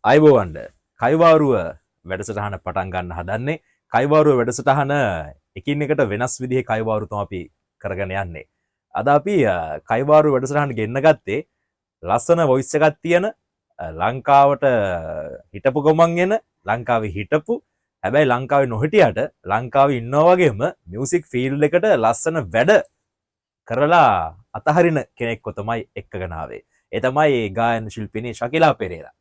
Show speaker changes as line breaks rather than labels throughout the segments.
අයිබෝවන්ඩ කයිවාරුව වැඩසටහන පටන් ගන්න හදන්නේ කයිවාරුව වැඩසටහන එකින් එකට වෙනස් විදිහේ කයිවාරු තමයි අපි කරගෙන යන්නේ. අද අපි කයිවාරු වැඩසටහන ගෙන්න ගත්තේ ලස්සන වොයිස් එකක් තියෙන ලංකාවට හිටපු ගමන් එන ලංකාවේ හිටපු හැබැයි ලංකාවේ නොහිටියට ලංකාවේ ඉන්නවා වගේම මියුසික් ෆීල්ඩ් එකට ලස්සන වැඩ කරලා අතහරින කෙනෙක්ව තමයි එක්කගෙන ආවේ. ඒ තමයි ගායන ශිල්පිනී ශකිලා පෙරේරා.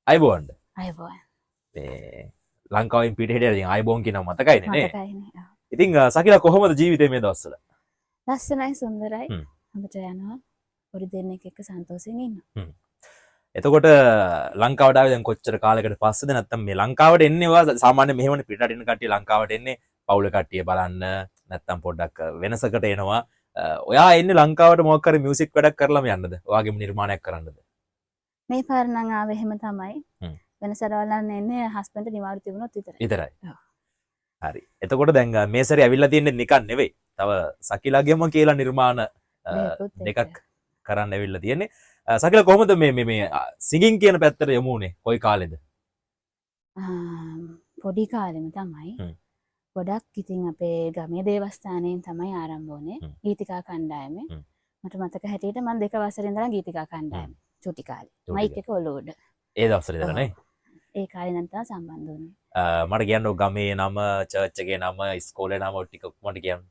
අයිබෝන්ඩ
අයිබෝන්
ලංකාවෙන් පිට හිටිය අයිබෝන් කියන මතකයිනේ
මතකයිනේ.
ඉතින් සකිලා කොහොමද ජීවිතේ මේ දවස්වල?
ලස්සනයි සුන්දරයි. අපිට යනවා පොඩි දෙන්නෙක් එක්ක සන්තෝෂයෙන් ඉන්නවා.
එතකොට ලංකාවට ආවේ දැන් කොච්චර කාලයකට පස්සේද? නැත්නම් මේ ලංකාවට එන්නේ ඔයා සාමාන්‍ය මෙහෙමනේ පිටරට එන කට්ටිය ලංකාවට එන්නේ පවුල කට්ටිය බලන්න නැත්නම් පොඩ්ඩක් වෙනසකට එනවා. ඔයා එන්නේ ලංකාවට මොකක් හරි මියුසික් වැඩක් කරලාම යන්නද? ඔයාගේම නිර්මාණයක් කරන්නද?
මේ පාර නම් ආවේ එහෙම තමයි. වෙනස රවලන්න එන්නේ හස්බන්ඩ් නිවාඩු තිබුණොත්
විතරයි. හරි. එතකොට දැන් මේ සැරේ ඇවිල්ලා තියෙන්නේ නිකන් නෙවෙයි. තව සකිලාගෙම කියලා නිර්මාණ දෙකක් කරන්න ඇවිල්ලා තියෙන්නේ. සකිලා කොහොමද මේ සිංගින් කියන පැත්තට යමු උනේ? කොයි කාලෙද?
පොඩි කාලෙම තමයි. ගොඩක් ඉතින් අපේ ගමේ දේවස්ථානයෙන් තමයි ආරම්භ වුනේ. ගීතිකා කණ්ඩායමේ. මට මතක හැටියට මම 2 වසරේ ඉඳලා ගීතිකා කණ්ඩායමේ. චුටි කාලේ. මයික් එක ඔලුව උඩ.
ඒ දවස්වල ඉඳලා නේ?
ඒ කාලේ නම් තමයි සම්බන්ධ වුනේ.
මට කියන්න ගමේ නම, චර්ච් එකේ නම, ඉස්කෝලේ නම ටික මට කියන්න.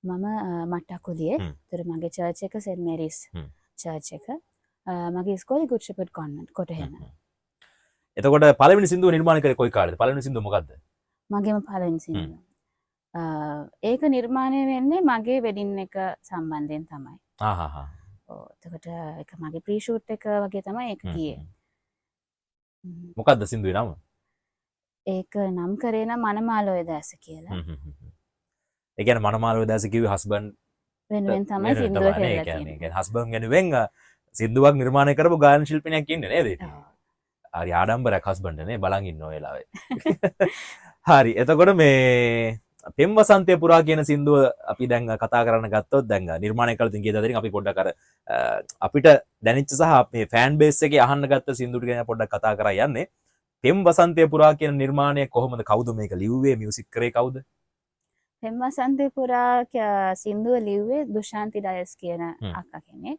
මම මට්ටකුලියේ. ඒතර මගේ චර්ච් එක සෙන්ට් මේරිස් චර්ච් එක. මගේ ඉස්කෝලේ ගුඩ් ෂෙපර්ඩ් කොන්වෙන්ට් කොටහෙන.
එතකොට පළවෙනි සින්දුව නිර්මාණය කරේ කොයි කාලේද? පළවෙනි සින්දුව මොකද්ද?
මගේම පළවෙනි සින්දුව. ඒක නිර්මාණය වෙන්නේ මගේ වෙඩින් එක සම්බන්ධයෙන් තමයි. එතකොට ඒක මගේ ප්‍රී ෂූට් එක වගේ තමයි ඒක ගියේ.
මොකද්ද සින්දුවේ නම?
ඒක නම් කරේ නම් මනමාලෝය දැස කියලා.
ඒ කියන්නේ මනමාලෝය දැස කිව්වේ හස්බන්ඩ්
වෙනුවෙන් තමයි සින්දුව කියලා කියන්නේ.
හස්බන්ඩ් වෙනුවෙන් සින්දුවක් නිර්මාණය කරපු ගායන ශිල්පිනියක් ඉන්නේ නේද ඉතින්? හරි ආඩම්බරයක් හස්බන්ඩ් නේ බලන් ඉන්න ඔය වෙලාවේ. හරි එතකොට මේ පෙම් වසන්තය පුරා කියන සින්දුව අපි දැන් කතා කරන්න ගත්තොත් දැන් නිර්මාණය කළ තින් ගිය දවසින් අපි පොඩ්ඩක් අර අපිට දැනෙච්ච සහ මේ ෆෑන් බේස් එකේ අහන්න ගත්ත සින්දුව ටික ගැන පොඩ්ඩක් කතා කරා යන්නේ. පෙම් වසන්තය පුරා කියන නිර්මාණය කොහොමද කවුද මේක ලිව්වේ මියුසික් කරේ කවුද?
පෙම් වසන්තය පුරා සින්දුව ලිව්වේ දුෂාන්ති ඩයස් කියන අක්කා කෙනෙක්.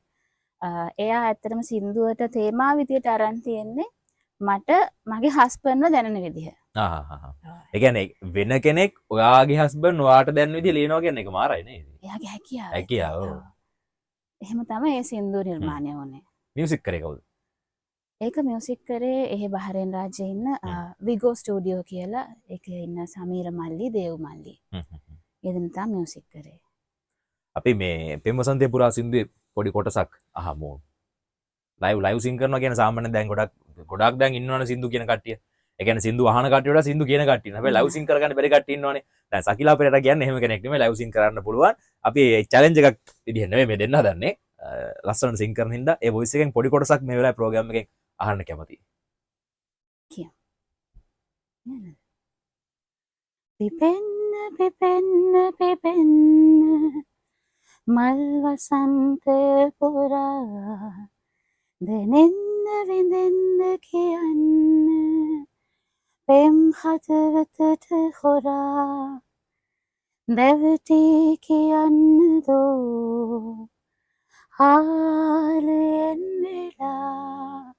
එයා ඇත්තටම සින්දුවට තේමා විදියට අරන් තියෙන්නේ මට මගේ හස්බන්ඩ්ව දැනෙන විදිහ.
ඒ කියන්නේ වෙන කෙනෙක් ඔයාගේ හස්බන්ඩ් ඔයාට දැනෙන විදිහ ලියනවා කියන එක මාරයි නේද?
එයාගේ හැකියාව.
හැකියාව.
එහෙම තමයි මේ සින්දුව නිර්මාණය වුනේ.
මියුසික් කරේ කවුද?
ඒක මියුසික් කරේ එහි බහරෙන් රාජ්‍යයේ ඉන්න විගෝ ස්ටුඩියෝ කියලා ඒකේ ඉන්න සමීර මල්ලි දේව් මල්ලි. ඒ දෙන්න තමයි මියුසික් කරේ. අපි
මේ පෙම් වසන්තය පුරා සින්දුවේ පොඩි කොටසක් අහමු. ලයිව් සින් කරනවා කියන සාමාන්‍යයෙන් දැන් ගොඩක් දැන් ඉන්නවනේ සින්දු කියන කට්ටිය. ඒ කියන්නේ සින්දු අහන කට්ටිය වඩා සින්දු කියන කට්ටිය. හැබැයි ලයිව් සින් කරගන්න බැරි කට්ටිය ඉන්නවනේ. දැන් සකිලා පෙරේරා කියන්නේ එහෙම කෙනෙක් නෙමෙයි ලයිව් සින් කරන්න පුළුවන්. අපි චැලෙන්ජ් එකක් විදිහ නෙමෙයි මේ දෙන්න හදන්නේ. ලස්සන සින් කරන හින්දා ඒ වොයිස් එකෙන් පොඩි කොටසක් මේ වෙලාවේ ප්‍රෝග්‍රෑම් එකෙන් අහන්න කැමතියි.
පිපෙන්න මල් වසන්තය පුරා දැනෙන්න විඳෙන්න කියන්න පෙම් හදවතට හොරා දැවටි කියන්න දෝ හාලෙන් වෙලා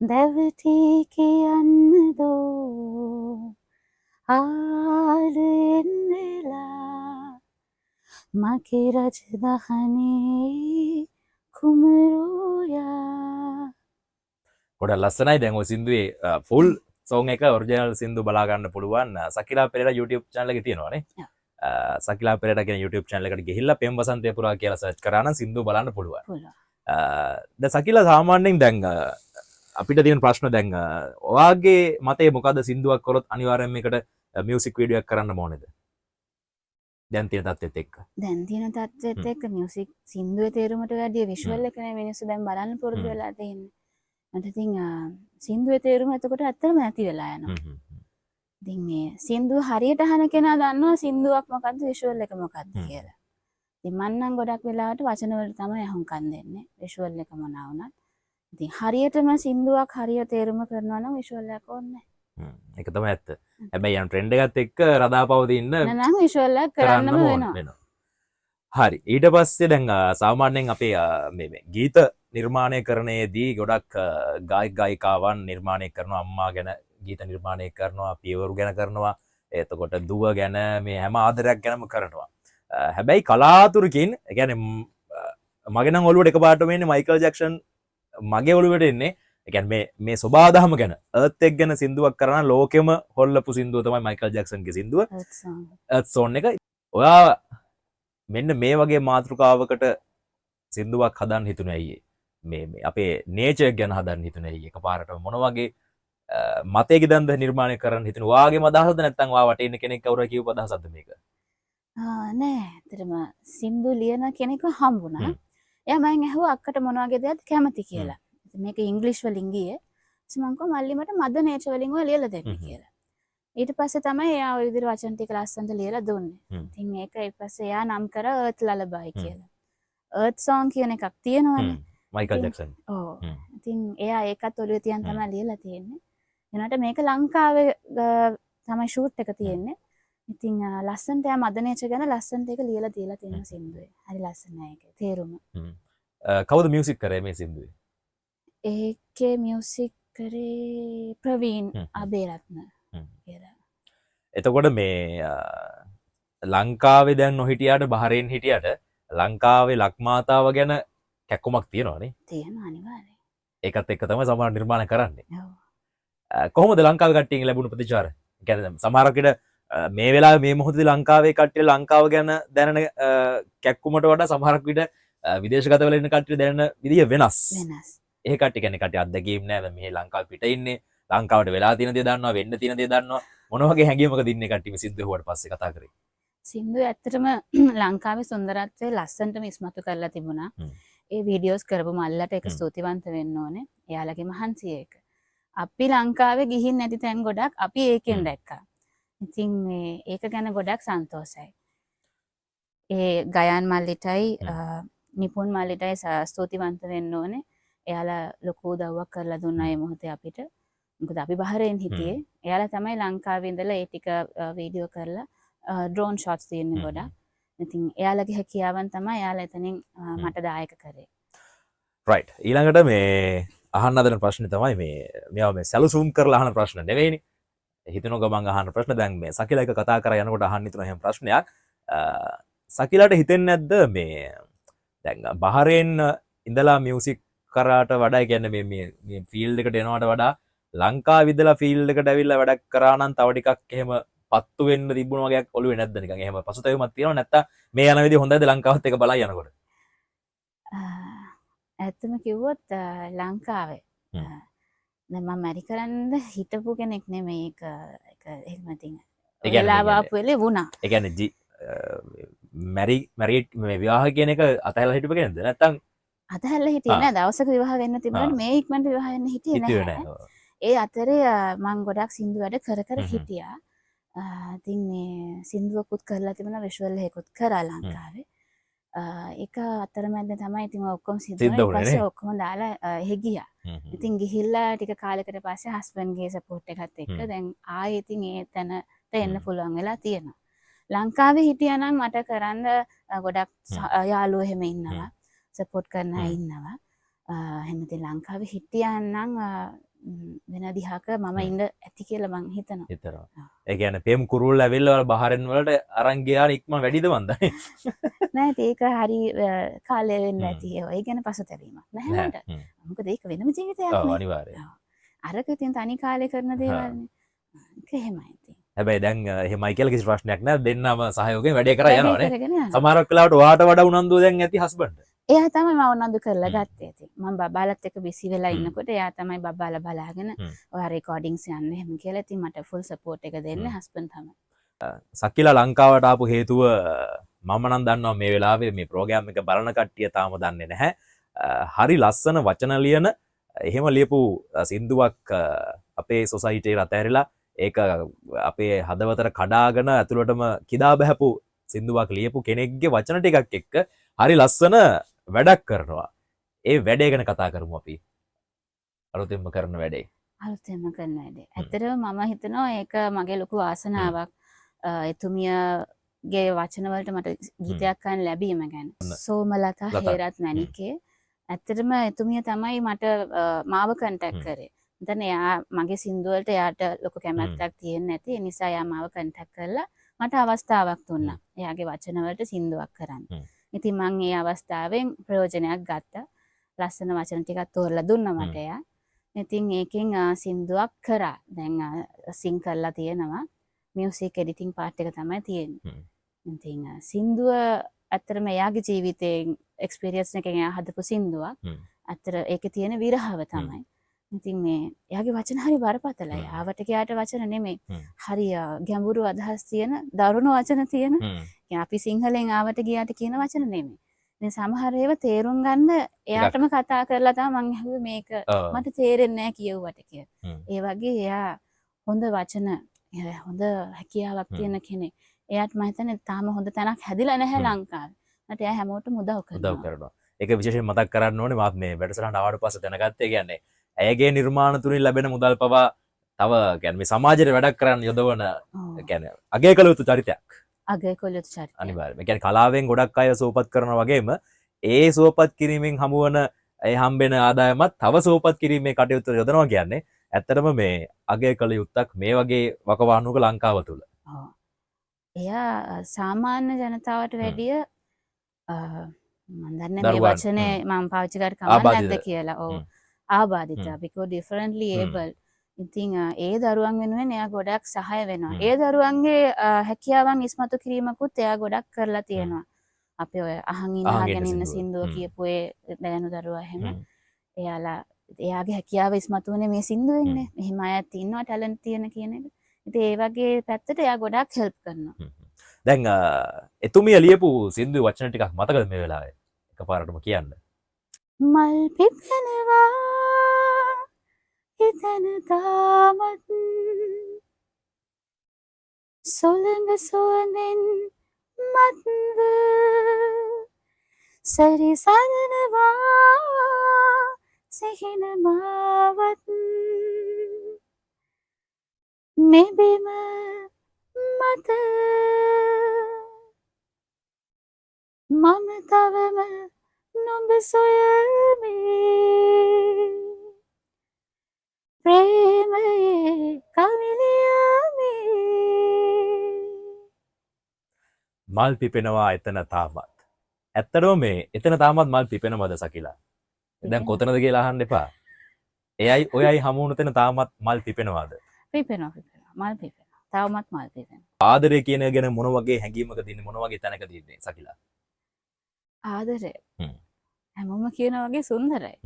දැවටි කියන්න දෝ හාලෙන් වෙලා මගේ රජදහනේ කුමරෝයා.
ගොඩක් ලස්සනයි. දැන් ඔය සින්දුවේ ෆුල් සෝන් එක ඔරිජිනල් සින්දු බලා ගන්න පුළුවන් සකිලා පෙරේරා YouTube channel එකේ තියෙනවානේ. සකිලා පෙරේරා කියන YouTube channel එකට ගිහිල්ලා පෙම් වසන්තය පුරා කියලා සර්ච් කරා නම් සින්දුව බලන්න පුළුවන්. දැන් සකිලා සාමාන්‍යයෙන් දැන් අපිට තියෙන ප්‍රශ්න දැන් ඔයාගේ මතේ මොකද්ද සින්දුවක් කරොත් අනිවාර්යයෙන් මේකට මියුසික් වීඩියෝ එකක් කරන්න ඕනේද? දැන් තියෙන තත්ත්වෙත් එක්ක.
දැන් තියෙන තත්ත්වෙත් එක්ක මියුසික් සින්දුවේ තේරුමට වැඩිය විෂුවල් එකනේ මිනිස්සු දැන් බලන්න පුරුදු වෙලා තියෙන්නේ. මට ඉතින් සින්දුවේ තේරුම එතකොට ඇත්තටම නැති වෙලා යනවා. ඉතින් මේ සින්දුව හරියට අහන කෙනා දන්නවා සින්දුවක් මොකද්ද විෂුවල් එක මොකද්ද කියලා. ඉතින් මම නම් ගොඩක් වෙලාවට වචන වලට තමයි අහුම්කම් දෙන්නේ. විෂුවල් එක මොනවා වුණත්. ඉතින් හරියටම සින්දුවක් හරිය තේරුම කරනවා නම් විෂුවල් එකක් ඕනේ
එක තමයි ඇත්ත. හැබැයි යම් ට්‍රෙන්ඩ් එකත් එක්ක රදාපවතින්න
නැහැ. නෑ විෂුවල් එක කරන්නම වෙනවා.
හරි. ඊට පස්සේ දැන් සාමාන්‍යයෙන් අපේ මේ ගීත නිර්මාණය කරනයේදී ගොඩක් ගායක ගායිකාවන් නිර්මාණය කරනවා. අම්මා ගැන ගීත නිර්මාණය කරනවා, පියවරු ගැන කරනවා, එතකොට දුව ගැන මේ හැම ආදරයක් ගැනම කරනවා. හැබැයි කලාතුරකින් ඒ කියන්නේ මගේ නම් ඔළුවට එකපාරටම එන්නේ මයිකල් ජැක්සන් මගේ ඔළුවට එන්නේ. ඒ කියන්නේ මේ සබාදහම ගැන අර්ත් එක් ගැන සින්දුවක් කරන ලෝකෙම හොල්ලපු සින්දුව තමයි මයිකල් ජැක්සන්ගේ සින්දුව අර්ත් සෝන් එක. ඔයා මෙන්න මේ වගේ මාතෘකාවකට සින්දුවක් හදන්න හිතුනේ ඇයි? මේ අපේ නේචර් ගැන හදන්න හිතුනේ ඇයි? එකපාරටම මොන වගේ මතයක දන්ද නිර්මාණය කරන්න හිතුනේ? ඔයාගේම අදහසද නැත්නම් ඔයා වටේ ඉන්න කෙනෙක් කවුරු කියපු අදහසක්ද මේක?
නෑ ඇත්තටම සින්දු ලියන කෙනෙක්ව හම්බුණා. එයා මගෙන් ඇහුවා අක්කට මොන වගේ දෙයක්ද කැමති කියලා. මේක ඉංග්‍රීසි වලින් ගියේ. මම කිව්වා මල්ලි මට මද නේචර් වලින් ඔය ලියලා දෙන්න කියලා. ඊට පස්සේ තමයි එයා ওই විදිහට වචන ටික ලස්සනට ලියලා දුන්නේ. ඉතින් ඒක ඊට පස්සේ එයා නම් කරා අර්ත් ලලබයි කියලා. අර්ත් සෝන් කියන එකක් තියෙනවනේ.
Michael Jackson.
ඔව්. ඉතින් එයා ඒකත් ඔළුවේ තියන් තමයි ලියලා තියෙන්නේ. එනකොට මේක ලංකාවේ තමයි ෂූට් එක තියෙන්නේ. ඉතින් ලස්සනට එයා මද නේචර් ගැන ලස්සනට ඒක ලියලා දීලා තියෙන සින්දුවේ. හරි ලස්සනයි ඒක තේරුම.
කවුද මියුසික් කරේ මේ සින්දුවේ?
ඒකේ මියුසික් කරේ ප්‍රවීන් අබේරත්න කියලා.
එතකොට මේ ලංකාවේ දැන් නොහිටියාට බහරෙන් හිටියට ලංකාවේ ලක්මාතාව ගැන කැක්කුමක් තියෙනවානේ.
තියෙනවා අනිවාර්යයෙන්.
ඒකත් එක්ක තමයි සමහර නිර්මාණ කරන්නේ.
ඔව්.
කොහොමද ලංකාවේ කට්ටියන් ලැබුණු ප්‍රතිචාර? ඒ කියන්නේ සමහර කෙනෙක් මේ වෙලාවේ මේ මොහොතේ ලංකාවේ කට්ටිය ලංකාව ගැන දැනන කැක්කුමට වඩා සමහරක් විට විදේශගත වෙලා ඉන්න කට්ටිය දැනන විදිය වෙනස්. ඒ කට්ටිය කියන්නේ කට්ටිය අත්දැකීම් නෑ මේ ලංකාවේ පිට ඉන්නේ ලංකාවට වෙලා තියෙන දේ දන්නවා වෙන්න තියෙන දේ දන්නවා මොන වගේ හැඟීමකද ඉන්නේ කට්ටිය මේ සින්දුව හුවට පස්සේ කතා කරේ.
සින්දුව ඇත්තටම ලංකාවේ සුන්දරත්වය ලස්සනටම ඉස්මතු කරලා තිබුණා. ඒ වීඩියෝස් කරපු මල්ලට ඒක ස්තුතිවන්ත වෙන්න ඕනේ. එයාලගේ මහන්සිය ඒක. අපි ලංකාවේ ගිහින් නැති තැන් ගොඩක් අපි ඒකෙන් දැක්කා. ඉතින් මේ ඒක ගැන ගොඩක් සන්තෝෂයි. ඒ ගයන් මල්ලිටයි නිපුන් මල්ලිටයි ස්තුතිවන්ත වෙන්න ඕනේ. එයාලා ලොකු උදව්වක් කරලා දුන්නා මේ මොහොතේ අපිට. මොකද අපි බහරෙන් හිටියේ. එයාලා තමයි ලංකාවේ ඉඳලා ඒ ටික වීඩියෝ කරලා ඩ්‍රෝන් ෂොට්ස් තියෙන්නේ ගොඩක්. ඉතින් එයාලගේ හැකියාවන් තමයි එයාලා එතනින් මට දායක කරේ.
රයිට්. ඊළඟට මේ අහන්න හදන ප්‍රශ්නේ තමයි මේවා මේ සැලසුම් කරලා අහන ප්‍රශ්න නෙවෙයිනේ. හිතන ගමන් අහන ප්‍රශ්න දැන් මේ සකිලා එක කතා කරා යනකොට අහන්න හිතන එහෙම ප්‍රශ්නයක්. සකිලාට හිතෙන්නේ නැද්ද මේ දැන් බහරෙන් ඉඳලා මියුසික් කරාට වඩා කියන්නේ මේ ෆීල්ඩ් එකට එනවට වඩා ලංකාවේ ඉඳලා ෆීල්ඩ් එකට ඇවිල්ලා වැඩක් කරා නම් තව ටිකක් එහෙම පත්තු වෙන්න තිබුණ වගේක් ඔළුවේ නැද්ද නිකන් එහෙම පසුතැවීමක් තියෙනව නැත්තම් මේ යන විදිහ හොඳයිද ලංකාවත් එක බලයි යනකොට?
ඇත්තම කිව්වොත් ලංකාවේ දැන් මම මැරි කරන්න හිටපු කෙනෙක් නෙමෙයි ඒක එහෙම තින් වෙලාව ආපු වෙලේ වුණා. ඒ
කියන්නේ මැරි මේ විවාහ කියන එක අතහැරලා හිටපු කෙනෙක්ද නැත්තම්
අතහැරලා හිටියේ නෑ. දවසක විවාහ වෙන්න තිබුණාට මේ ඉක්මනට විවාහ වෙන්න හිටියේ නෑ. ඒ අතරේ මම ගොඩක් සින්දු වැඩ කර හිටියා. ඉතින් මේ සින්දුවකුත් කරලා තිබුණා විෂුවල් එකකුත් කරා ලංකාවේ. ඒක අතරමැද තමයි ඉතින් ඔක්කොම සිද්ධ වුණා. ඊට පස්සේ ඔක්කොම දාලා එහෙ ගියා. ඉතින් ගිහිල්ලා ටික කාලයකට පස්සේ හස්බන්ඩ්ගේ සපෝට් එකත් එක්ක දැන් ආයේ ඉතින් ඒ තැනට එන්න පුළුවන් වෙලා තියෙනවා. ලංකාවේ හිටියා නම් මට කරන්න ගොඩක් යාළුවෝ එහෙම ඉන්නවා. සපෝට් කරන අය ඉන්නවා. එහෙනම් ඉතින් ලංකාවේ හිටියා නම් වෙන දිහාක මම ඉන්න ඇති කියලා මං හිතනවා.
ඒ කියන්නේ පෙම් කුරුල්ල ඇවිල්ලා බහරෙන් වලට අරන් ගියාන ඉක්මන වැඩිද මන්ද?
නෑ ඒක හරි කාලය වෙන්න ඇති. ඒ ගැන පසුතැවීමක් නැහැ මට. මොකද ඒක වෙනම ජීවිතයක් නේ.
ඔව් අනිවාර්යයෙන්.
අරක ඉතින් තනි කාලේ කරන දේවල්නේ. ඒක එහෙමයි ඉතින්.
හැබැයි දැන් එහෙමයි කියලා කිසි ප්‍රශ්නයක් නෑ. දෙන්නම සහයෝගයෙන් වැඩේ කරා යනවානේ. සමහරක් වෙලාවට ඔයාට වඩා උනන්දුව දැන් ඇති හස්බන්ඩ්.
එයා තමයි මම උනන්දු කරලා ගත්තේ ඉතින්. මම බබාලත් එක්ක බිසි වෙලා ඉන්නකොට එයා තමයි බබාලා බලාගෙන ඔය රෙකෝඩින්ග්ස් යන්න එහෙම කියලා ඉතින් මට ෆුල් සපෝට් එක දෙන්නේ හස්බන්ඩ් තමයි.
සකිලා ලංකාවට ආපු හේතුව මම නම් දන්නවා මේ වෙලාවේ මේ ප්‍රෝග්‍රෑම් එක බලන කට්ටිය තාම දන්නේ නැහැ. හරි ලස්සන වචන ලියන එහෙම ලියපු සින්දුවක් අපේ සොසයිටියේ අතහැරිලා ඒක අපේ හදවතට කඩාගෙන ඇතුළටම කිදා බහැපු සින්දුවක් ලියපු කෙනෙක්ගේ වචන ටිකක් එක්ක හරි ලස්සන වැඩක් කරනවා. ඒ වැඩේ ගැන කතා කරමු අපි. අලුතෙන්ම කරන වැඩේ.
අලුතෙන්ම කරන වැඩේ. ඇත්තටම මම හිතනවා ඒක මගේ ලොකු වාසනාවක්. එතුමියගේ වචන වලට මට ගීතයක් අහන්න ලැබීම ගැන. සෝමලතා හේරත් මැණිකේ. ඇත්තටම එතුමිය තමයි මට මාව කන්ටැක්ට් කරේ. දැන් එයා මගේ සින්දු වලට එයාට ලොකු කැමැත්තක් තියෙන්නේ නැති. ඒ නිසා එයා මාව කන්ටැක්ට් කරලා මට අවස්ථාවක් දුන්නා. එයාගේ වචන වලට සින්දුවක් කරන්න. ඉතින් මම ඒ අවස්ථාවෙන් ප්‍රයෝජනයක් ගත්තා. ලස්සන වචන ටිකක් තෝරලා දුන්නා මට එයා. ඉතින් ඒකෙන් සින්දුවක් කරා. දැන් සිං කරලා තියෙනවා. මියුසික් එඩිටින් පාර්ට් එක තමයි තියෙන්නේ. ඉතින් සින්දුව ඇත්තටම එයාගේ ජීවිතේ එක්ස්පීරියන්ස් එකෙන් එයා හදපු සින්දුවක්. ඇත්තට ඒකේ තියෙන විරහව තමයි. ඉතින් මේ එයාගේ වචන හරි බරපතලයි. ආවට ගියාට වචන නෙමෙයි. හරි ගැඹුරු අදහස් තියෙන, දරුණු වචන තියෙන. අපි සිංහලෙන් ආවට ගියාට කියන වචන නෙමෙයි. ඉතින් සමහර ඒවා තේරුම් ගන්න එයාටම කතා කරලා තමයි මං අහුවේ මේක මට තේරෙන්නේ නැහැ කියුවට කියලා. ඒ වගේ එයා හොඳ වචන, හොඳ හැකියාවක් තියෙන කෙනෙක්. එයාට මම හිතන්නේ තාම හොඳ තැනක් හැදිලා නැහැ ලංකාවේ. මට එයා හැමෝටම උදව් කරනවා.
ඒක විශේෂයෙන් මතක් කරන්න ඕනේ මාත් මේ වැඩසටහන ආවට පස්සේ දැනගත්තේ කියන්නේ ඇයගේ නිර්මාණ තුලින් ලැබෙන මුදල් පවා තව කියන්නේ මේ සමාජයට වැඩක් කරන්න යොදවන කියන්නේ අගය කළ යුතු චරිතයක්.
අගය කළ යුතු චරිතයක්.
අනිවාර්යයෙන්. ඒ කියන්නේ කලාවෙන් ගොඩක් අය සුවපත් කරනවා වගේම ඒ සුවපත් කිරීමෙන් හමුවන ඒ හම්බෙන ආදායමත් තව සුවපත් කිරීමේ කටයුතු යොදනවා කියන්නේ ඇත්තටම මේ අගය කළ යුත්තක් මේ වගේ වකවානුවක ලංකාව තුල.
ඔව්. එයා සාමාන්‍ය ජනතාවට වැඩිය මම දන්නේ මේ වචනේ මම පාවිච්චි කරලා කමක් නැද්ද කියලා. ඔව්. ආබාධිත because differently able. ඉතින් ඒ දරුවන් වෙනුවෙන් එයා ගොඩක් සහාය වෙනවා. ඒ දරුවන්ගේ හැකියාවන් ඉස්මතු කිරීමකුත් එයා ගොඩක් කරලා තියෙනවා. අපි ඔය අහන් ඉන්නගෙන ඉන්න සින්දුව කියපු ඒ දැනු දරුවා එහෙම. එයාගේ හැකියාව ඉස්මතු වෙන්නේ මේ සින්දුවෙන්නේ. මෙහිම අයත් ඉන්නවා ටැලන්ට් තියෙන කියන එක. ඉතින් ඒ වගේ පැත්තට එයා ගොඩක් හෙල්ප් කරනවා.
දැන් එතුමිය ලියපු සින්දු වචන ටිකක් මතකද මේ වෙලාවේ? එකපාරටම කියන්න.
මල් පිපෙනවා එතන තාමත් සොළඟ සුවඳෙන් මත්ව සැරිසරනවා සිහින මාවත් මෙබිම මත මම තවම නොඹ සොයමි ප්‍රේමයේ කවිලියමි.
මල් පිපෙනවා එතන තාමත්. ඇත්තටම මේ එතන තාමත් මල් පිපෙනවද සකිලා? දැන් කොතනද කියලා අහන්න එපා. එයයි ඔයයි හමු වුණ තැන තාමත් මල් පිපෙනවද?
පිපෙනවා. මල් පිපෙනවා. තාමත් මල් පිපෙනවා.
ආදරය කියන ගැන මොන වගේ හැඟීමකද ඉන්නේ, මොන වගේ තැනකද ඉන්නේ සකිලා?
ආදරය හැමෝම කියන වගේ සුන්දරයි.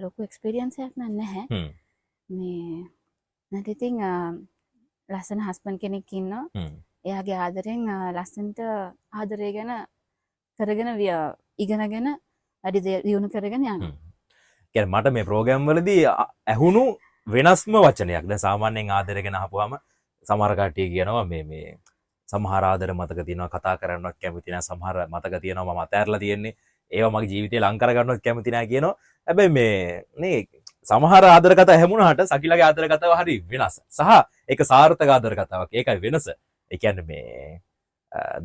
ලොකු එක්ස්පීරියන්ස් එකක් නැහැ. මේ නැට ඉතින් ලස්සන හස්බන්ඩ් කෙනෙක් ඉන්නවා. එයාගේ ආදරෙන් ලස්සනට ආදරය ගැන කරගෙන ඉගෙනගෙන වැඩි දියුණු කරගෙන යනවා.
කියන්නේ මට මේ ප්‍රෝග්‍රෑම් වලදී ඇහුණු වෙනස්ම වචනයක්. දැන් සාමාන්‍යයෙන් ආදරය ගැන අහපුවාම සමහර කට්ටිය කියනවා මේ සමහර ආදර මතක තියෙනවා, කතා කරන්නවත් කැමති නැහැ, සමහර මතක තියෙනවා මම අතහැරලා තියෙන්නේ, ඒවා මගේ ජීවිතේ ලං කර ගන්නවත් කැමති නැහැ කියනවා. හැබැයි මේ සමහර ආදර කතා හැමුණාට සකිලගේ ආදර කතාව හරි වෙනස්. සහ ඒක සාර්ථක ආදර කතාවක්. ඒකයි වෙනස. ඒ කියන්නේ මේ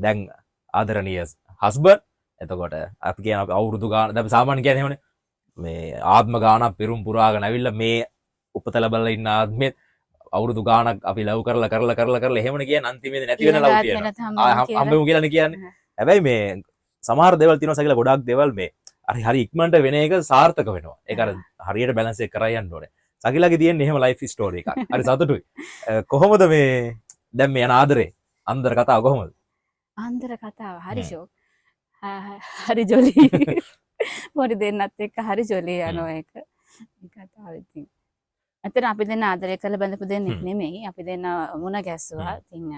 දැන් ආදරණීය හස්බන්ඩ්, එතකොට අපි කියන අවුරුදු ගාන දැන් සාමාන්‍ය කියන්නේ එහෙමනේ. මේ ආත්ම ගානක් පෙරම් පුරාගෙන ඇවිල්ලා මේ උපත ලැබලා ඉන්න ආත්මෙත් අවුරුදු ගානක් අපි ලව් කරලා එහෙමනේ කියන්නේ අන්තිමේදී නැති වෙන ලව් කියනවා. හම්බෙමු කියලානේ කියන්නේ. හැබැයි මේ සමහර දේවල් තියෙනවා සකිලා ගොඩාක් දේවල් මේ හරි ඉක්මනට වෙන එක සාර්ථක වෙනවා. ඒක අර හරියට බැලන්ස් එක කරා යන්න ඕනේ. සකිලාගේ තියෙන්නේ එහෙම ලයිෆ් ස්ටෝරි එකක්. හරි සතුටුයි. කොහොමද මේ දැන් මේ යන ආදරේ අන්දර කතාව කොහොමද?
අන්දර කතාව හරි ෂෝක්. හරි ජොලි. පොඩි දෙන්නත් එක්ක හරි ජොලි යනවා ඒක. මේ කතාව ඉතින්. අතන අපි දෙන්න ආදරය කරලා බඳපු දෙන්නෙක් නෙමෙයි. අපි දෙන්න මුණ ගැස්සුවා. ඉතින්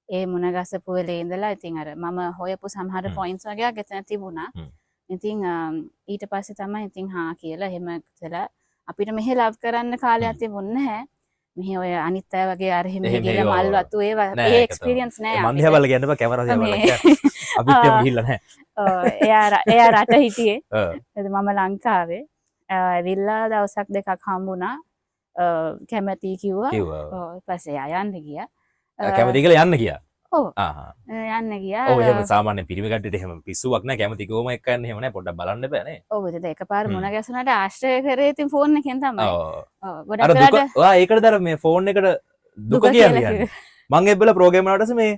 ඒ මුණ ගැසපු වෙලේ ඉඳලා ඉතින් අර මම හොයපු සමහර පොයින්ට්ස් වගේක් එතන තිබුණා. ඉතින් ඊට පස්සේ තමයි ඉතින් හා කියලා එහෙම කළා. අපිට මෙහෙ ලව් කරන්න කාලයක් තිබුණේ නැහැ. මෙහෙ ඔය අනිත් අය වගේ අර එහෙම ගිහලා මල් වතු ඒ එක්ස්පීරියන්ස් නෑ.
මන් දිහා බලලා කියන්න බෑ කැමරා දිහා බලලා කියන්න. අපිත් එහෙම ගිහිල්ලා නැහැ.
එයා රට හිටියේ. මම ලංකාවේ. ඇවිල්ලා දවසක් දෙකක් හම්බුණා කැමති කිව්වා
කිව්වා.
පස්සේ යන්න ගියා
කැමති කියලා යන්න ගියා.
ඔව්
ආහා.
යන්න ගියා
ඔව් එහෙම සාමාන්‍ය පිරිමි කට්ටියට එහෙම පිස්සුවක් නැහැ කැමති ගෝම එක්ක යන්න එහෙම නැහැ පොඩ්ඩක් බලන්න බෑනේ.
ඔව් ඉතින් එකපාර මුණ ගැසුණාට ආශ්‍රය කරේ ඉතින් ෆෝන් එකෙන් තමයි
ඔව්.
ඔව්
අර
ගොඩක්
දුක ඔයා ඒකටද අර මේ ෆෝන් එකට දුක කියන්නේ. මං එබ්බල ප්‍රෝග්‍රෑම් වලට පස්සේ මේ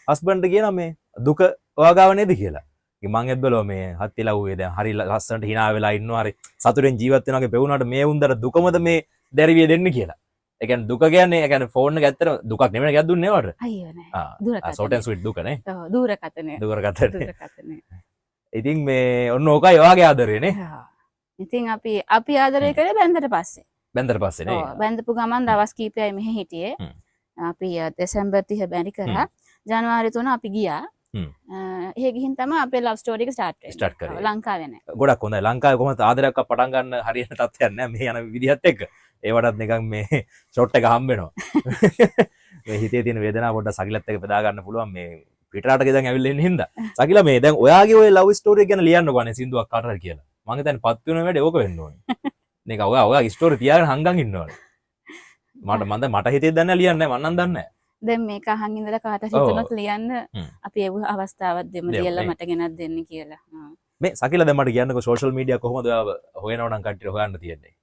හස්බන්ඩ්ට කියනවා මේ දුක ඔයා ගාව නේද කියලා. ඉතින් මං එබ්බලෝ මේ හත්ති ලව්වේ දැන් හරි ලස්සනට hina වෙලා ඉන්නවා හරි සතුටෙන් ජීවත් වෙනවා වගේ පෙවුනාට මේ උන්දර දුකමද මේ දැරිවිය දෙන්න කියලා. ඒ කියන්නේ දුක කියන්නේ ඒ කියන්නේ ෆෝන් එක ඇත්තට දුකක් නෙමෙයි එකක් දුන්නේ වට.
අයියෝ නෑ
ආ
දුරකථන
ෂෝට් ඇන්ඩ් ස්වීට් දුක නේ.
ඔව් දුරකථනය
දුරකථන. ඉතින් මේ ඔන්න ඕකයි ඔයාගේ ආදරේ නේ.
ඉතින් අපි ආදරය කරේ බැන්දට පස්සේ.
බැන්දට පස්සේ නේ.
බැන්දපු ගමන් දවස් කීපයයි මෙහෙ හිටියේ. අපි දෙසැම්බර් 30 බැරි කරා. ජනවාරි 3 අපි ගියා. එහෙ ගිහින් තමයි අපේ ලව් ස්ටෝරි එක ස්ටාර්ට් කරේ. ලංකාවේ නෑ.
ගොඩක් හොඳයි. ලංකාවේ කොහොමද ආදරයක් පටන් ගන්න හරියන තත්ත්වයක් නෑ මේ යන විදිහත් එක්ක. ඒවටත් නිකන් මේ ෂොට් එක හම්බ වෙනවා. මේ හිතේ තියෙන වේදනාව පොඩ්ඩක් සකිලත් එක්ක බෙදා ගන්න පුළුවන් මේ පිටරට ගෙදන් ඇවිල්ලා ඉන්න හින්දා. සකිලා මේ දැන් ඔයාගේ ඔය ලව් ස්ටෝරි ගැන ලියන්නකෝ අනේ සින්දුවක් කාටද කියලා. මම හිතන්නේ පත් වෙන වැඩේ ඕක වෙන්න ඕනේ. මේක ඔයාගේ ස්ටෝරි තියාගෙන හංගන් ඉන්න ඕනේ. මට හිතේ දන්නේ ලියන්නේ නැහැ මන්නම් දන්නේ නැහැ.
දැන් මේක අහන් ඉඳලා කාට හිතුනොත් ලියන්න අපි ඒ අවස්ථාවක් දෙමු ලියලා මට ගෙනත් දෙන්න කියලා.
මේ සකිලා දැන් මට කියන්නකෝ සෝෂල් මීඩියා කොහොමද ඔයාව හොයනව නම් කට්ටිය හොයන්න තියෙන්නේ.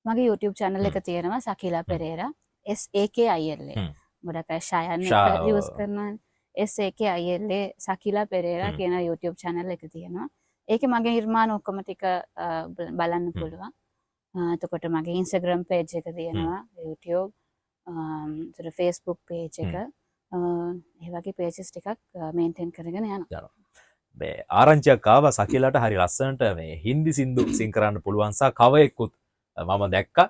මගේ YouTube channel එක තියෙනවා සකිලා පෙරේරා SAKILA. ගොඩක් අය ෂයන් එක යූස් කරනවා. SAKILA සකිලා පෙරේරා කියන YouTube channel එක තියෙනවා. ඒකේ මගේ නිර්මාණ ඔක්කොම ටික බලන්න පුළුවන්. එතකොට මගේ Instagram page එක තියෙනවා YouTube Facebook page එක ඒ වගේ pages ටිකක් maintain කරගෙන යනවා.
මේ ආරංචියක් ආවා සකිලාට හරි ලස්සනට මේ හින්දි සින්දු සින් කරන්න පුළුවන් සා කවයෙකුත් මම දැක්කා.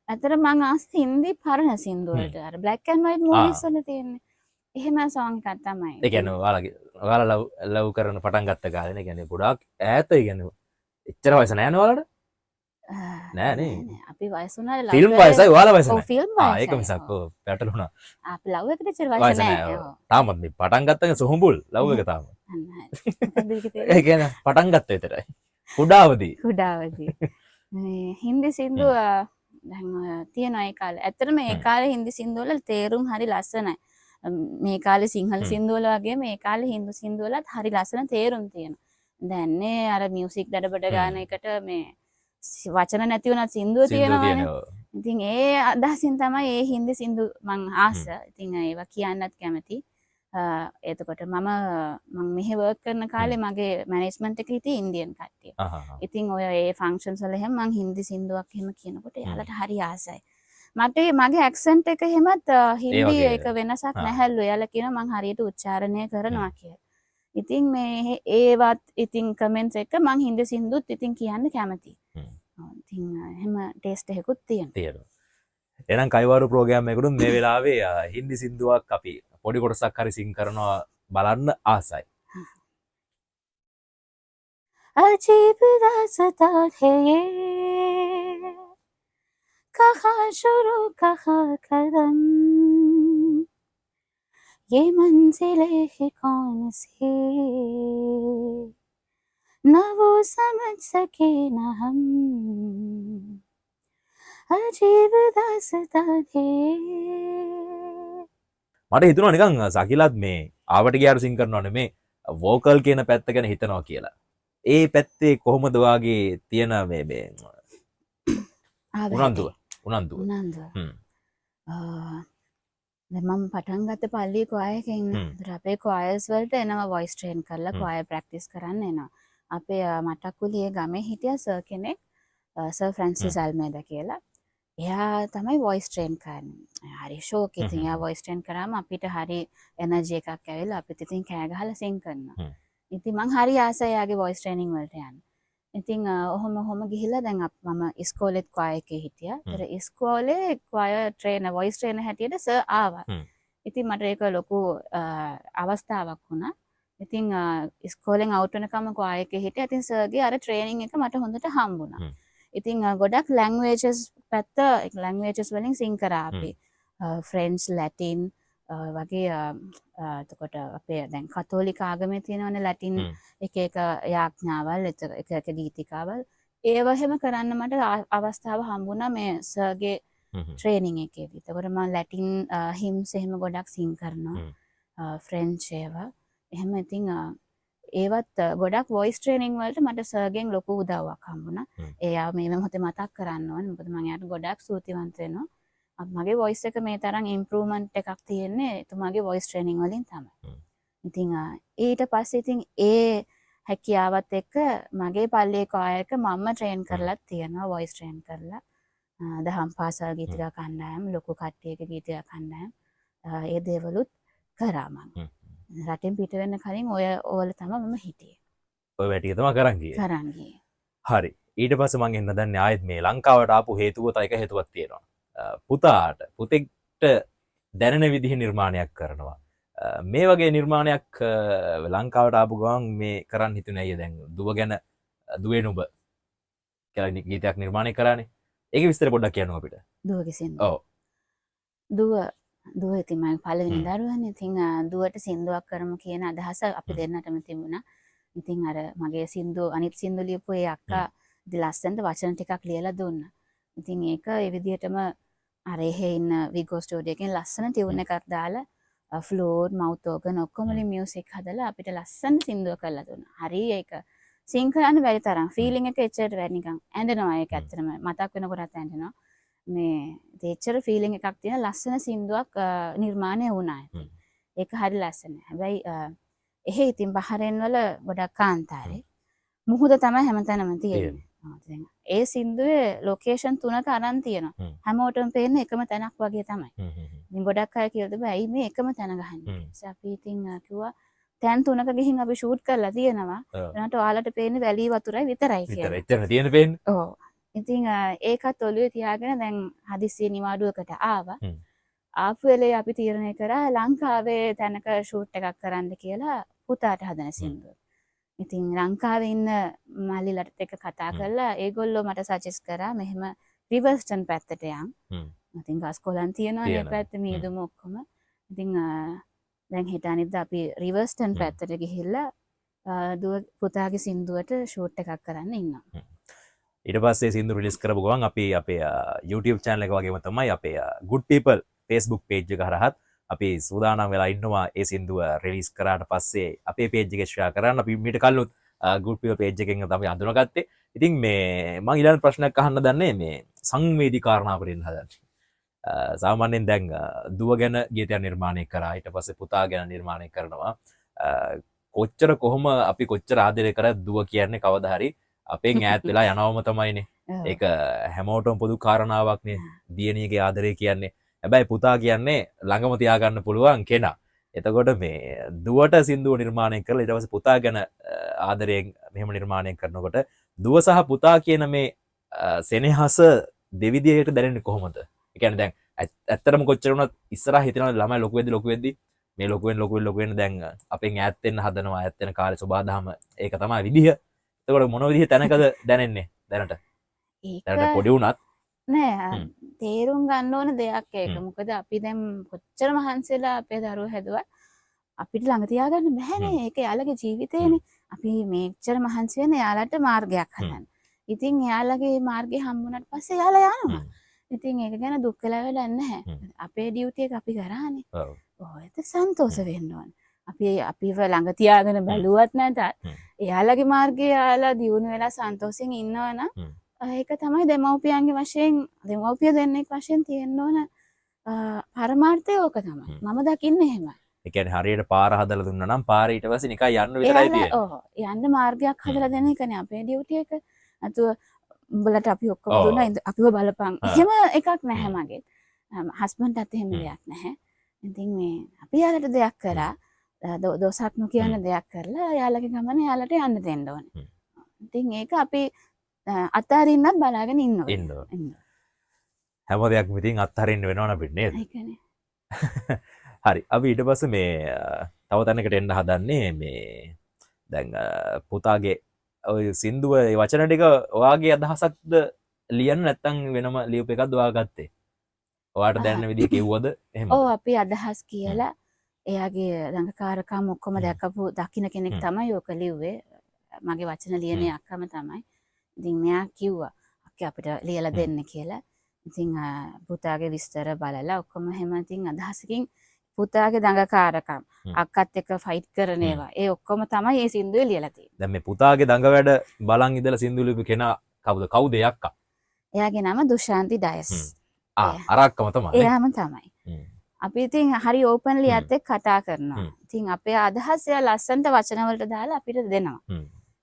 ඇත්තට මං ආසයි හින්දි පරණ සින්දු වලට අර black and white movies වල තියෙන්නේ. එහෙම song එකක් තමයි.
ඒ කියන්නේ ඔයාලා ලව් කරන පටන් ගත්ත කාලේ නේ කියන්නේ ගොඩාක් ඈත ඒ කියන්නේ එච්චර වයස නැහැ නේ ඔයාලට? නෑ නේ.
අපි වයස උනාට ලව්
ෆිල්ම් වයසයි ඔයාලා වයස නැහැ.
ඔව් ෆිල්ම් වයසයි.
ඒක මිසක් ඔව් පැටළුණා.
අපි ලව් එකට එච්චර වයස නැහැ.
තාමත් මේ පටන් ගත්තම සොහොඹුල් ලව් එක තාම. ඒ කියන්නේ පටන් ගත්ත විතරයි. කුඩාවදී. මේ හින්දි සින්දු දැන් තියෙනවා ඒ කාලේ. ඇත්තටම මේ කාලේ හින්දි සින්දු වල තේරුම් හරි ලස්සනයි. මේ කාලේ සිංහල සින්දු වල වගේ මේ කාලේ හින්දු සින්දු වලත් හරි ලස්සන තේරුම් තියෙනවා. දැන් නේ අර මියුසික් දඩබඩ ගාන එකට මේ වචන නැති වුණත් සින්දුව තියෙනවානේ. ඉතින් ඒ අදහසින් තමයි ඒ හින්දි සින්දු මං ආස. ඉතින් ඒවා කියන්නත් කැමති. එතකොට මම මෙහෙ වර්ක් කරන කාලේ මගේ මැනේජ්මන්ට් එකේ හිටියේ ඉන්දියන් කට්ටිය. ඉතින් ඔය ඒ ෆන්ක්ෂන්ස් වල එහෙම මං හින්දි සින්දුවක් එහෙම කියනකොට එයාලට හරි ආසයි. මට මගේ ඇක්සන්ට් එක එහෙමත් හින්දි එක වෙනසක් නැහැලු. එයාලා කියනවා මං හරියට උච්චාරණය කරනවා කියලා. ඉතින් මේ ඒවත් ඉතින් කමෙන්ට්ස් එක මං හින්දි සින්දුත් ඉතින් කියන්න කැමතියි. ඉතින් එහෙම ටේස්ට් එකකුත් තියෙනවා. එහෙනම් කයිවාරු ප්‍රෝග්‍රෑම් එකකුත් මේ වෙලාවේ හින්දි සින්දුවක් අපි පොඩි කොටසක් හරි සිං කරනවා බලන්න ආසයි.
अजीब दास्तां है ये कहाँ शुरू कहाँ खत्म ये मंजिलें है कौन सी न वो समझ सके न हम अजीब दास्तां है.
මට හිතුණා නිකන් සකිලත් මේ ආවට ගියාරු සිං කරනවා නෙමේ වෝකල් කියන පැත්ත ගැන හිතනවා කියලා. ඒ පැත්තේ කොහොමද වාගේ තියෙන මේ උනන්දුව
මම පටන් ගත්ත පල්ලි කොයකින් අපේ කොයර්ස් වලට එනවා වොයිස් ට්‍රේන් කරලා කොයර් ප්‍රැක්ටිස් කරන්න එනවා. අපේ මටක්කුලියේ ගමේ හිටිය සර් කෙනෙක් සර් ෆ්‍රැන්සිස් අල්මේඩා කියලා. එයා තමයි වොයිස් ට්‍රේන් කරන්නේ. හරි ෂෝක් ඉතින් එයා වොයිස් ට්‍රේන් කරාම අපිට හරි එනර්ජි එකක් ඇවිල්ලා අපිට ඉතින් කෑ ගහලා සිං කරනවා. ඉතින් මං හරි ආසයි යාගේ වොයිස් ට්‍රේනින් වලට යන්න. ඉතින් ඔහොම ගිහිල්ලා දැන් මම ඉස්කෝලේත් කොයර් එකේ හිටියා. ඒතර ඉස්කෝලේ කොයර් ට්‍රේනර් වොයිස් ට්‍රේනර් හැටියට සර් ආවා. ඉතින් මට ඒක ලොකු අවස්ථාවක් වුණා. ඉතින් ඉස්කෝලෙන් අවුට් වෙනකම් කොයර් එකේ හිටියා. ඉතින් සර්ගේ අර ට්‍රේනින් එක මට හොඳට හම්බුණා. ඉතින් ගොඩක් ලැන්ග්වේජස් පැත්ත ලැන්ග්වේජස් වලින් සිං කරා අපි. ෆ්‍රෙන්ච් ලැටින් වගේ එතකොට අපේ දැන් කතෝලික ආගමේ තියෙනවනේ ලැටින් එක යාඥාවල් එක ගීතිකාවල් ඒව එහෙම කරන්න මට අවස්ථාව හම්බුණා මේ සර්ගේ ට්‍රේනින් එකේදී. එතකොට මම ලැටින් හිම්ස් එහෙම ගොඩක් සිං කරනවා. ෆ්‍රෙන්ච් ඒවා. එහෙම ඉතින් ඒවත් ගොඩක් වොයිස් ට්‍රේනින් වලට මට සර්ගෙන් ලොකු උදව්වක් හම්බුණා. එයා මේ මොහොතේ මතක් කරන්න ඕනේ. මොකද මම එයාට ගොඩක් ස්තුතිවන්ත වෙනවා. මගේ වොයිස් එක මේ තරම් ඉම්ප්‍රූව්මන්ට් එකක් තියෙන්නේ එතුමාගේ වොයිස් ට්‍රේනින් වලින් තමයි. ඉතින් ඊට පස්සේ ඉතින් ඒ හැකියාවත් එක්ක මගේ පල්ලියේ කොයර් එක මම ට්‍රේන් කරලත් තියෙනවා වොයිස් ට්‍රේන් කරලා. දහම් පාසල් ගීතිකා කණ්ඩායම් ලොකු කට්ටියක ගීතිකා කණ්ඩායම් ඒ දේවලුත් කරා මම. රටින් පිට වෙන්න කලින් ඔය ඕවල තමයි මම හිටියේ.
ඔය වැටිය තමයි කරන් ගියේ.
කරන් ගියේ.
හරි. ඊට පස්සේ මම එන්න දන්නේ ආයෙත් මේ ලංකාවට ආපු හේතුව තව එක හේතුවක් තියෙනවා. පුතෙක්ට දැනෙන විදිහ නිර්මාණයක් කරනවා. මේ වගේ නිර්මාණයක් ලංකාවට ආපු ගමන් මේ කරන්න හිතුනේ අයියා දැන් දුව ගැන දුවේ නුඹ කියලා ගීතයක් නිර්මාණය කරානේ. ඒක විස්තර පොඩ්ඩක් කියන්න අපිට.
දුවගේ සින්දුව.
ඔව්.
දුව ඉතින් මම පළවෙනි දරුවානේ. ඉතින් දුවට සින්දුවක් කරමු කියන අදහස අපි දෙන්නටම තිබුණා. ඉතින් අර මගේ සින්දුව අනිත් සින්දු ලියපු ඒ අක්කා ඉතින් ලස්සනට වචන ටිකක් ලියලා දුන්නා. ඉතින් ඒක ඒ විදිහටම අර එහෙ ඉන්න විගෝ ස්ටුඩියෝ එකෙන් ලස්සන ටියුන් එකක් දාලා ෆ්ලෝර් මවුත් ඕගන් ඔක්කොම වලින් මියුසික් හදලා අපිට ලස්සන සින්දුව කරලා දුන්නා. හරි ඒක සිං කරන්න බැරි තරම් ෆීලිං එක එච්චරට වැඩි නිකන් ඇඬෙනවා ඒක ඇත්තටම මතක් වෙනකොටත් ඇඬෙනවා. මේ එච්චර ෆීලිං එකක් තියෙන ලස්සන සින්දුවක් නිර්මාණය වුණා. ඒක හරි ලස්සනයි. හැබැයි එහෙ ඉතින් බහරෙන් වල ගොඩක් කාන්තාරේ මුහුද තමයි හැමතැනම තියෙන්නේ. ඒ සින්දුවේ ලොකේෂන් 3ක අරන් තියෙනවා. හැමෝටම පේන්නේ එකම තැනක් වගේ තමයි. ඉතින් ගොඩක් අය කියලා තිබ්බා ඇයි මේ එකම තැන ගහන්නේ. ඊට අපි ඉතින් කිව්වා තැන් 3ක ගිහින් අපි ෂූට් කරලා තියෙනවා. එනට ඔයාලට පේන්නේ වැලි වතුරයි විතරයි කියලා.
එතන තියෙන පේන්නේ.
ඔව්. ඉතින් ඒකත් ඔළුවේ තියාගෙන දැන් හදිස්සියේ නිවාඩුවකට ආවා. ආපු වෙලේ අපි තීරණය කරා ලංකාවේ තැනක ෂූට් එකක් කරන්න කියලා පුතාට හදන සින්දුව. ඉතින් ලංකාවේ ඉන්න මල්ලිලට එක්ක කතා කරලා ඒගොල්ලෝ මට සජෙස්ට් කරා මෙහෙම රිවර්ස්ටන් පැත්තට යන්. ඉතින් ගස්කොලන් තියෙනවා මේ පැත්තේ මීදුම ඔක්කොම. ඉතින් දැන් හෙට අනිද්දා අපි රිවර්ස්ටන් පැත්තට ගිහිල්ලා දුව පුතාගේ සින්දුවට ෂූට් එකක් කරන්න ඉන්නවා.
ඊට පස්සේ සින්දු රිලිස් කරපු ගමන් අපි අපේ YouTube channel එක වගේම තමයි අපේ Good People Facebook page එක හරහත් අපි සූදානම් වෙලා ඉන්නවා ඒ සින්දුව රිලීස් කරාට පස්සේ අපේ page එකේ share කරන්න. අපි මීට කලින් Good People page එකෙන් තමයි අඳුනගත්තේ. ඉතින් මේ මම ඊළඟ ප්‍රශ්නයක් අහන්න දන්නේ මේ සංවේදී කාරණාවකට ඉන්න හදන්නේ. සාමාන්‍යයෙන් දැන් දුව ගැන ගීතයක් නිර්මාණය කරා ඊට පස්සේ පුතා ගැන නිර්මාණය කරනවා. කොච්චර කොහොම අපි කොච්චර ආදරය කරත් දුව කියන්නේ කවදා හරි අපෙන් ඈත් වෙලා යනවම තමයිනේ. ඒක හැමෝටම පොදු කාරණාවක්නේ දියණියගේ ආදරය කියන්නේ. හැබැයි පුතා කියන්නේ ළඟම තියාගන්න පුළුවන් කෙනා. එතකොට මේ දුවට සින්දුව නිර්මාණය කරලා ඊට පස්සේ පුතා ගැන ආදරයෙන් මෙහෙම නිර්මාණය කරනකොට දුව සහ පුතා කියන මේ සෙනෙහස දෙවිදියට දැනෙන්නේ කොහොමද? ඒ කියන්නේ දැන් ඇත්තටම කොච්චර වුණත් ඉස්සරහ හිතනවා ළමයි ලොකු වෙද්දි මේ ලොකු වෙන්න දැන් අපෙන් ඈත් වෙන්න හදනවා. ඈත් වෙන කාලේ සබාදහම ඒක තමයි විදිහ. එතකොට මොන විදිහ තැනකද දැනෙන්නේ දැනට? දැනට පොඩි වුණත්
නෑ තේරුම් ගන්න ඕන දෙයක් ඒක. මොකද අපි දැන් කොච්චර මහන්සිලා අපේ දරුවෝ හැදුවා අපිට ළඟ තියාගන්න බෑනේ. ඒක යාළගේ ජීවිතේනේ. අපි මේච්චර මහන්සි වෙන යාළට මාර්ගයක් හදන්න. ඉතින් යාළගේ මාර්ගය හම්බුනට පස්සේ යාළා යනවා. ඉතින් ඒක ගැන දුක් වෙලා වැඩක් නැහැ. අපේ ඩියුටි එක අපි කරානේ. ඔව්. ඔයත් සන්තෝෂ වෙන්න ඕන. අපිව ළඟ තියාගෙන බැලුවත් නැතත් එයාලගේ මාර්ගයේ යාලා දියුණු වෙලා සන්තෝෂෙන් ඉන්නවනම් ඒක තමයි දෙමව්පියන්ගේ වශයෙන් දෙමව්පිය දෙන්නෙක් වශයෙන් තියෙන්න ඕන පරමාර්ථය ඕක තමයි. මම දකින්නේ එහෙමයි.
ඒ කියන්නේ හරියට පාර හදලා දුන්නා නම් පාරේ ඊට පස්සේ නිකන් යන්න විතරයි තියෙන්නේ.
ඔව්. යන්න මාර්ගයක් හදලා දෙන එකනේ අපේ ඩියුටි එක. අතෝ උඹලට අපි ඔක්කොම දුන්නා අපිව බලපන්. එහෙම එකක් නැහැ මගේ. හස්බන්ඩ්ටත් එහෙම දෙයක් නැහැ. ඉතින් මේ අපි යාලට දෙයක් කරා දොසක් නොකියන දෙයක් කරලා යාළගේ ගමන යාලට යන්න දෙන්න ඕනේ. ඉතින් ඒක අපි අත්හරින්නත් බලාගෙන ඉන්න ඕනේ.
හැම දෙයක්ම ඉතින් අත්හරින්න වෙනවනේ අපිට නේද?
ඒකනේ.
හරි. අපි ඊට පස්සේ මේ තව තැනකට එන්න හදන්නේ මේ දැන් පුතාගේ ඔය සින්දුව ඒ වචන ටික ඔයාගේ අදහසක්ද ලියන්න නැත්නම් වෙනම ලියුප එකක්ද ඔයා ගත්තේ? ඔයාට දැනෙන විදිහ කිව්වද එහෙම?
ඔව් අපි අදහස් කියලා එයාගේ ළඟකාරකම් ඔක්කොම දැකපු දකින්න කෙනෙක් තමයි ඔක ලිව්වේ. මගේ වචන ලියන අක්කම තමයි. ඉතින් මෙයා කිව්වා අක්කේ අපිට ලියලා දෙන්න කියලා. ඉතින් පුතාගේ විස්තර බලලා ඔක්කොම හැම ඉතින් අදහසකින් පුතාගේ දඟකාරකම් අක්කත් එක්ක ෆයිට් කරන ඒවා ඒ ඔක්කොම තමයි මේ සින්දුවේ ලියලා තියෙන්නේ.
දැන් මේ පුතාගේ දඟ වැඩ බලන් ඉඳලා සින්දු ලියපු කෙනා කවුද ඒ අක්කා?
එයාගේ නම දුෂාන්ති ඩයස්.
අර අක්කම තමයි.
එයාම තමයි. අපි ඉතින් හරි ඕපන්ලි අත් එක්ක කතා කරනවා. ඉතින් අපේ අදහස් එයා ලස්සනට වචන වලට දාලා අපිට දෙනවා.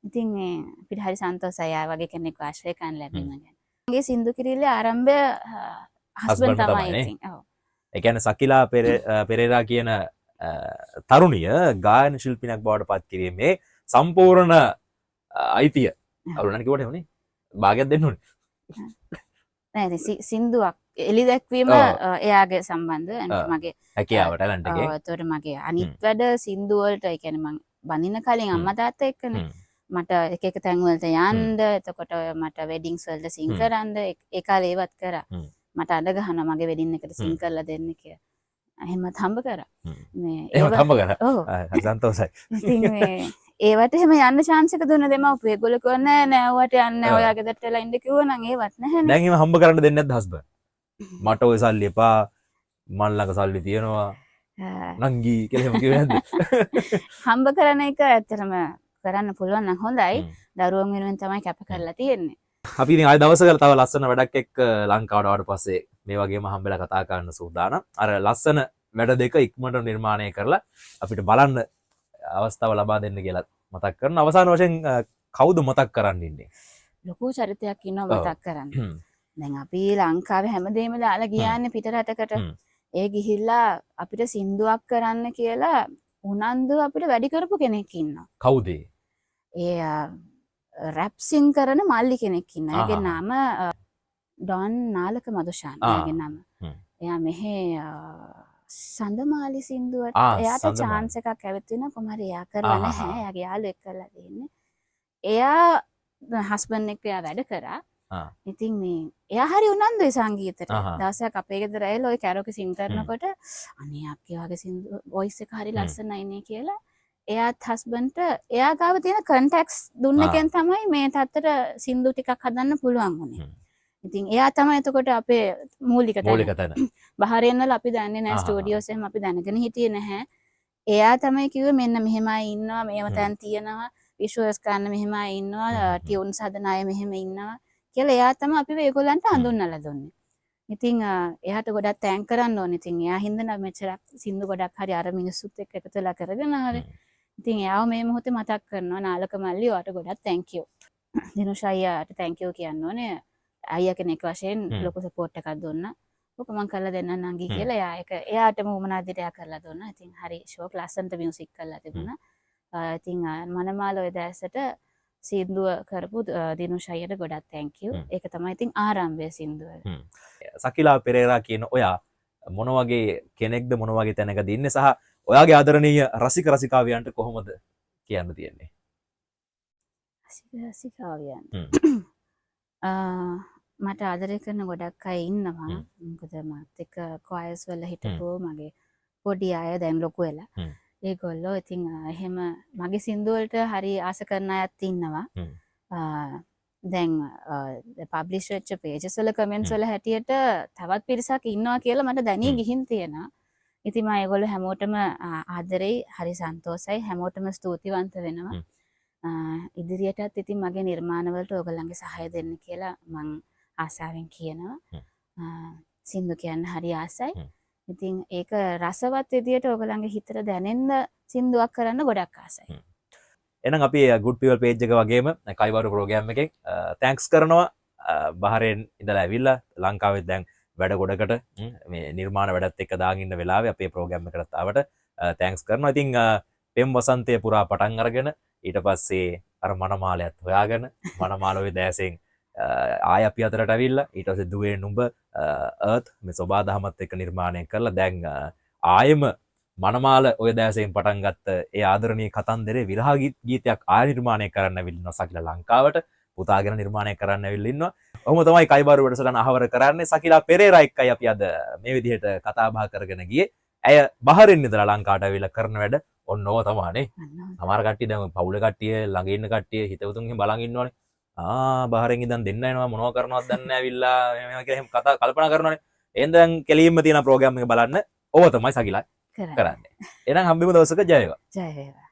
ඉතින් මේ අපිට හරි සන්තෝෂයි ආ වගේ කෙනෙක් ආශ්‍රය කරන්න ලැබීම ගැන. මගේ සින්දු කිරිල්ලේ ආරම්භය හස්බන්ඩ් තමයි ඉතින්. ඔව්.
ඒ කියන්නේ සකිලා පෙරේරා කියන තරුණිය ගායන ශිල්පිනියක් බවට පත් කිරීමේ සම්පූර්ණ අයිතිය අරුණන් කිව්වට එමුනේ භාගයක් දෙන්න ඕනේ.
නෑ සින්දුවක් එලි දැක්වීම එයාගේ සම්බන්ධ මගේ
හැකියාව ටැලන්ට් එකේ.
ඔව් ඒතකොට මගේ අනිත් වැඩ සින්දු වලට ඒ කියන්නේ මං බඳින කලින් අම්මා තාත්තා එක්කනේ මට එක එක තැන් වලට යන්න එතකොට මට වෙඩින්ග්ස් වලට සිං කරන්න ඒ කාලේ ඒවත් කරා. මට අඬ ගහනවා මගේ වෙඩින් එකට සිං කරලා දෙන්න කියලා. එහෙමත් හම්බ කරා. මේ
එහෙමත් හම්බ කරා. ඔව්. සන්තෝෂයි.
ඉතින් මේ ඒවට එහෙම යන්න chance එක දුන්න දෙමව්පියෝ. ඒගොල්ලෝ කිව්වා නෑ ඔයාට යන්න නෑ. ඔයා ගෙදරට වෙලා ඉන්න කිව්වා නම් ඒවත් නැහැ නේ.
දැන් එහෙම හම්බ කරන්න දෙන්නේ නැද්ද හස්බන්ඩ්? මට ඔය සල්ලි එපා. මන් ළඟ සල්ලි තියෙනවා. නංගි කියලා එහෙම කිව්වේ නැද්ද?
හම්බ කරන එක ඇත්තටම කරන්න පුළුවන් නම් හොඳයි. දරුවන් වෙනුවෙන් තමයි කැප කරලා තියෙන්නේ.
අපි ඉතින් ආය දවසකට තව ලස්සන වැඩක් එක්ක ලංකාවට ආවට පස්සේ මේ වගේම හම්බෙලා කතා කරන්න සූදානම්. අර ලස්සන වැඩ දෙක ඉක්මනට නිර්මාණය කරලා අපිට බලන්න අවස්ථාව ලබා දෙන්න කියලා මතක් කරන. අවසාන වශයෙන් කවුද මතක් කරන්න ඉන්නේ?
ලොකු චරිතයක් ඉන්නවා මතක් කරන්න. දැන් අපි ලංකාවේ හැමදේම දාලා ගියාන්නේ පිට රටකට. ඒ ගිහිල්ලා අපිට සින්දුවක් කරන්න කියලා උනන්දු අපිට වැඩි කරපු කෙනෙක් ඉන්නවා.
කවුද?
ඒ රැප් සින් කරන මල්ලි කෙනෙක් ඉන්නවා. එයාගේ නම ඩොන් නාලක මදුෂාන්. එයාගේ නම. එයා මෙහෙ සඳමාලි සින්දුවට එයාට chance එකක් ඇවිත් කොහමද එයා කරලා නැහැ. එයාගේ යාළුවෙක් කරලා දෙන්නේ. එයා හස්බන්ඩ් එක්ක එයා වැඩ කරා. ඉතින් මේ එයා හරි උනන්දුයි සංගීතයට. දවසක් අපේ ගෙදර ඇවිල්ලා ওই කැරෝකේ සින් කරනකොට අනේ අපේ වගේ සින්දු වොයිස් එක හරි ලස්සනයි නේ කියලා එයාත් හස්බන්ඩ්ට එයා ගාව තියෙන කන්ටැක්ට්ස් දුන්න එකෙන් තමයි මේ තත්තර සින්දු ටිකක් හදන්න පුළුවන් වුනේ. ඉතින් එයා තමයි එතකොට අපේ මූලික තැන. බහරෙන් වල අපි දන්නේ නැහැ ස්ටුඩියෝස් එහෙම අපි දැනගෙන හිටියේ නැහැ. එයා තමයි කිව්වේ මෙන්න මෙහෙමයි ඉන්නවා මේව තැන් තියෙනවා විෂුවල්ස් ගන්න මෙහෙමයි ඉන්නවා ටියුන්ස් හදන අය මෙහෙම ඉන්නවා කියලා එයා තමයි අපිව ඒගොල්ලන්ට හඳුන්වලා දුන්නේ. ඉතින් එයාට ගොඩක් තෑන්ක් කරන්න ඕනේ. ඉතින් එයා හින්දා මෙච්චරක් සින්දු ගොඩක් හරි අර මිනිස්සුත් එක්ක එකතු වෙලා කරගෙන ආවේ. ඉතින් එයාව මේ මොහොතේ මතක් කරනවා නාලක මල්ලි ඔයාට ගොඩක් thank you. දිනුෂ අයියාට thank you කියන්න ඕනේ. අයියා කෙනෙක් වශයෙන් ලොකු සපෝට් එකක් දුන්නා. ඔක මං කරලා දෙන්නම් නංගි කියලා එයා ඒක එයාටම උමනා දිරයා කරලා දුන්නා. ඉතින් හරි ෂෝක් ලස්සනට මියුසික් කරලා තිබුණා. ඉතින් මනමාල ඔය දැසට සින්දුව කරපු දිනුෂ අයියට ගොඩක් thank you. ඒක තමයි ඉතින් ආරම්භය සින්දුව.
සකිලා පෙරේරා කියන ඔයා මොන වගේ කෙනෙක්ද මොන වගේ තැනකද ඉන්නේ සහ ඔයාගේ ආදරණීය රසික රසිකාවියන්ට කොහොමද කියන්න තියෙන්නේ?
රසිකාවියන්ට මට ආදරය කරන ගොඩක් අය ඉන්නවා. මොකද මත් එක්ක කොයර්ස් වල හිටපු මගේ පොඩි අය දැන් ලොකු වෙලා. ඒගොල්ලෝ ඉතින් එහෙම මගේ සින්දු වලට හරි ආස කරන අයත් ඉන්නවා. දැන් පබ්ලිෂ් වෙච්ච පේජස් වල කමෙන්ට්ස් වල හැටියට තවත් පිරිසක් ඉන්නවා කියලා මට දැනී ගිහින් තියෙනවා. ඉතින් මම ඒගොල්ලෝ හැමෝටම ආදරෙයි හරි සන්තෝෂයි හැමෝටම ස්තුතිවන්ත වෙනවා. ඉදිරියටත් ඉතින් මගේ නිර්මාණ වලට ඕගොල්ලන්ගේ සහාය දෙන්න කියලා මම ආසාවෙන් කියනවා. සින්දු කියන්න හරි ආසයි. ඉතින් ඒක රසවත් විදියට ඕගොල්ලන්ගේ හිතට දැනෙන්න සින්දුවක් කරන්න ගොඩක් ආසයි.
එහෙනම් අපි good people page එක වගේම කයිවාරු ප්‍රෝග්‍රෑම් එකෙන් තෑන්ක්ස් කරනවා බහරෙන් ඉඳලා ඇවිල්ලා ලංකාවේ දැන් වැඩ ගොඩකට මේ නිර්මාණ වැඩත් එක්ක දාගෙන ඉන්න වෙලාවේ අපේ ප්‍රෝග්‍රෑම් එකකට ආවට තෑන්ක්ස් කරනවා. ඉතින් පෙම් වසන්තය පුරා පටන් අරගෙන ඊට පස්සේ අර මනමාලයත් හොයාගෙන මනමාලෝවේ දැසෙන් ආය අපි අතරට ඇවිල්ලා ඊට පස්සේ දුවේ නුඹ අර්ත් මේ සෝබා දහමත් එක්ක නිර්මාණය කරලා දැන් ආයෙම මනමාල ඔය දැසෙන් පටන් ගත්ත ඒ ආදරණීය කතන්දරේ විරහ ගීතයක් ආය නිර්මාණය කරන්න ඇවිල්ලා සකිලා ලංකාවට පුතාගෙන නිර්මාණය කරන්න ඇවිල්ලා ඉන්නවා. ඔහොම තමයි කයිබාරු වැඩසටහන අහවර කරන්නේ. සකිලා පෙරේරා එක්කයි අපි අද මේ විදිහට කතා බහ කරගෙන ගියේ. ඇය බහරින් ඉඳලා ලංකාවට ඇවිල්ලා කරන වැඩ ඔන්න ඕව තමයිනේ. සමහර කට්ටිය දැන් පවුල කට්ටිය ළඟ ඉන්න කට්ටිය හිතවතුන් එහෙම බලන් ඉන්නවනේ. බාහිරින් ඉඳන් දෙන්න එනවා මොනව කරනවද දන්නේ නැහැ ඇවිල්ලා මේවා කියලා එහෙම කතා කල්පනා කරනවානේ. එහෙනම් දැන් කෙලින්ම තියෙන ප්‍රෝග්‍රෑම් එක බලන්න. ඕව තමයි සකිලා
කරන්න.
කරන්නේ. එහෙනම් හම්බෙමු දවසක ජය වේවා.
ජය වේවා.